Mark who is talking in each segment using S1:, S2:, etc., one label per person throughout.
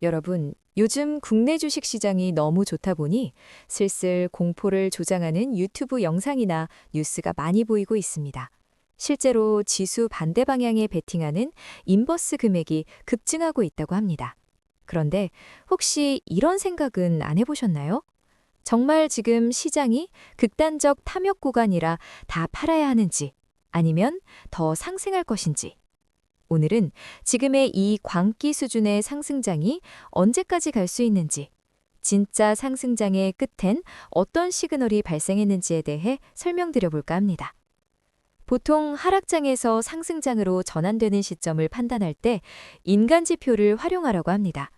S1: 여러분, 요즘 국내 주식 시장이 너무 좋다 보니 슬슬 공포를 조장하는 유튜브 영상이나 뉴스가 많이 보이고 있습니다. 실제로 지수 반대 방향에 베팅하는 인버스 금액이 급증하고 있다고 합니다. 그런데 혹시 이런 생각은 안 해보셨나요? 정말 지금 시장이 극단적 탐욕 구간이라 다 팔아야 하는지 아니면 더 상승할 것인지. 오늘은 지금의 이 광기 수준의 상승장이 언제까지 갈 수 있는지, 진짜 상승장의 끝엔 어떤 시그널이 발생했는지에 대해 설명드려 볼까 합니다. 보통 하락장에서 상승장으로 전환되는 시점을 판단할 때 인간 지표를 활용하라고 합니다.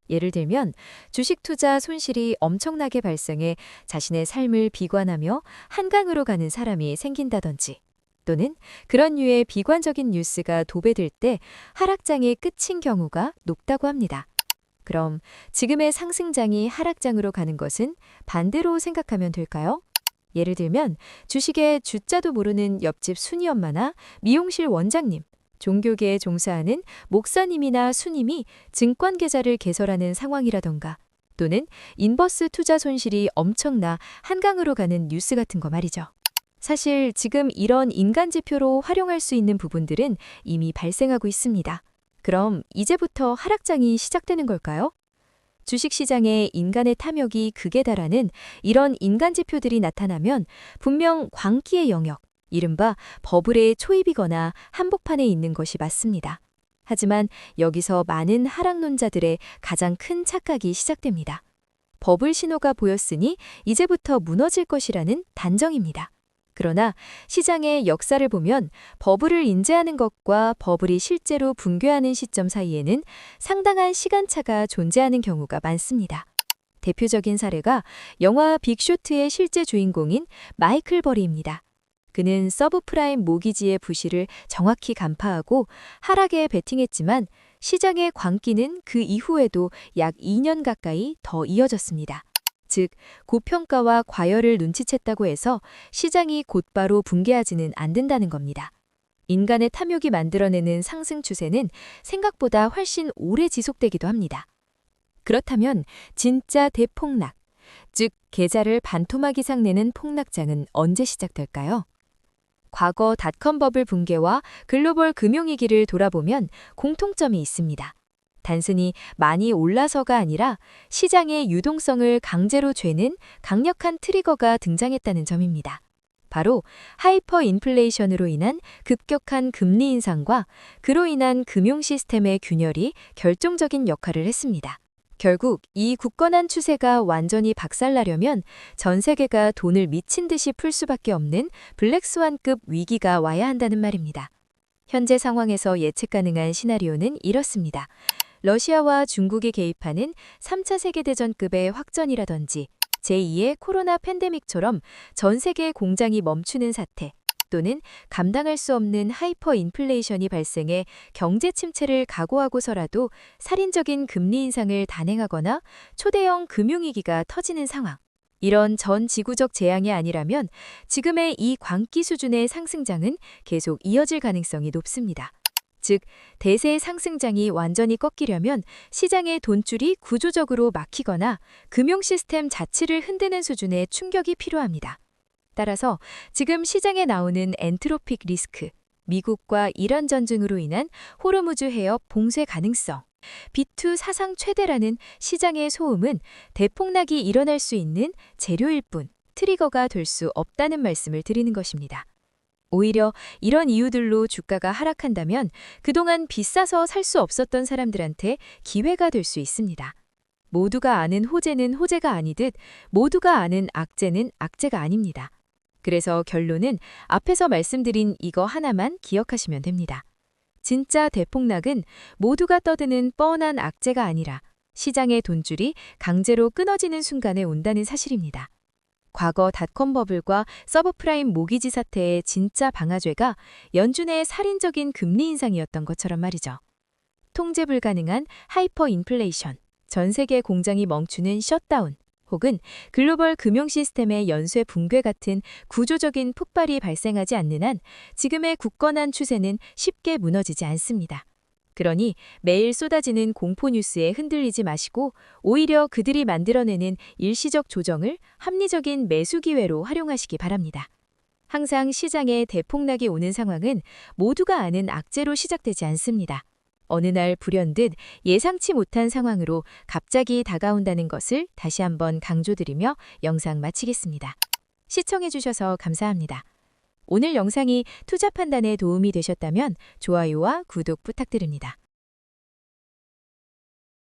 S1: 예를 들면 주식 투자 손실이 엄청나게 발생해 자신의 삶을 비관하며 한강으로 가는 사람이 생긴다든지, 또는 그런 류의 비관적인 뉴스가 도배될 때 하락장의 끝인 경우가 높다고 합니다. 그럼 지금의 상승장이 하락장으로 가는 것은 반대로 생각하면 될까요? 예를 들면 주식의 주자도 모르는 옆집 순이 엄마나 미용실 원장님, 종교계에 종사하는 목사님이나 수님이 증권 계좌를 개설하는 상황이라던가, 또는 인버스 투자 손실이 엄청나 한강으로 가는 뉴스 같은 거 말이죠. 사실 지금 이런 인간 지표로 활용할 수 있는 부분들은 이미 발생하고 있습니다. 그럼 이제부터 하락장이 시작되는 걸까요? 주식시장에 인간의 탐욕이 극에 달하는 이런 인간 지표들이 나타나면 분명 광기의 영역, 이른바 버블의 초입이거나 한복판에 있는 것이 맞습니다. 하지만 여기서 많은 하락론자들의 가장 큰 착각이 시작됩니다. 버블 신호가 보였으니 이제부터 무너질 것이라는 단정입니다. 그러나 시장의 역사를 보면 버블을 인지하는 것과 버블이 실제로 붕괴하는 시점 사이에는 상당한 시간차가 존재하는 경우가 많습니다. 대표적인 사례가 영화 빅쇼트의 실제 주인공인 마이클 버리입니다. 그는 서브프라임 모기지의 부실을 정확히 간파하고 하락에 베팅했지만 시장의 광기는 그 이후에도 약 2년 가까이 더 이어졌습니다. 즉, 고평가와 과열을 눈치챘다고 해서 시장이 곧바로 붕괴하지는 않는다는 겁니다. 인간의 탐욕이 만들어내는 상승 추세는 생각보다 훨씬 오래 지속되기도 합니다. 그렇다면 진짜 대폭락, 즉 계좌를 반토막 이상 내는 폭락장은 언제 시작될까요? 과거 닷컴 버블 붕괴와 글로벌 금융위기를 돌아보면 공통점이 있습니다. 단순히 많이 올라서가 아니라 시장의 유동성을 강제로 죄는 강력한 트리거가 등장했다는 점입니다. 바로 하이퍼 인플레이션으로 인한 급격한 금리 인상과 그로 인한 금융 시스템의 균열이 결정적인 역할을 했습니다. 결국 이 굳건한 추세가 완전히 박살나려면 전 세계가 돈을 미친 듯이 풀 수밖에 없는 블랙스완급 위기가 와야 한다는 말입니다. 현재 상황에서 예측 가능한 시나리오는 이렇습니다. 러시아와 중국이 개입하는 3차 세계대전급의 확전이라든지 제2의 코로나 팬데믹처럼 전 세계 공장이 멈추는 사태, 또는 감당할 수 없는 하이퍼 인플레이션이 발생해 경제 침체를 각오하고서라도 살인적인 금리 인상을 단행하거나 초대형 금융위기가 터지는 상황. 이런 전 지구적 재앙이 아니라면 지금의 이 광기 수준의 상승장은 계속 이어질 가능성이 높습니다. 즉, 대세 상승장이 완전히 꺾이려면 시장의 돈줄이 구조적으로 막히거나 금융 시스템 자체를 흔드는 수준의 충격이 필요합니다. 따라서 지금 시장에 나오는 엔트로픽 리스크, 미국과 이란 전쟁으로 인한 호르무즈 해협 봉쇄 가능성, B2 사상 최대라는 시장의 소음은 대폭락이 일어날 수 있는 재료일 뿐 트리거가 될 수 없다는 말씀을 드리는 것입니다. 오히려 이런 이유들로 주가가 하락한다면 그동안 비싸서 살 수 없었던 사람들한테 기회가 될 수 있습니다. 모두가 아는 호재는 호재가 아니듯 모두가 아는 악재는 악재가 아닙니다. 그래서 결론은 앞에서 말씀드린 이거 하나만 기억하시면 됩니다. 진짜 대폭락은 모두가 떠드는 뻔한 악재가 아니라 시장의 돈줄이 강제로 끊어지는 순간에 온다는 사실입니다. 과거 닷컴 버블과 서브프라임 모기지 사태의 진짜 방아쇠가 연준의 살인적인 금리 인상이었던 것처럼 말이죠. 통제 불가능한 하이퍼 인플레이션, 전 세계 공장이 멈추는 셧다운, 혹은 글로벌 금융 시스템의 연쇄 붕괴 같은 구조적인 폭발이 발생하지 않는 한 지금의 굳건한 추세는 쉽게 무너지지 않습니다. 그러니 매일 쏟아지는 공포 뉴스에 흔들리지 마시고 오히려 그들이 만들어내는 일시적 조정을 합리적인 매수 기회로 활용하시기 바랍니다. 항상 시장에 대폭락이 오는 상황은 모두가 아는 악재로 시작되지 않습니다. 어느 날 불현듯 예상치 못한 상황으로 갑자기 다가온다는 것을 다시 한번 강조드리며 영상 마치겠습니다. 시청해주셔서 감사합니다. 오늘 영상이 투자 판단에 도움이 되셨다면 좋아요와 구독 부탁드립니다.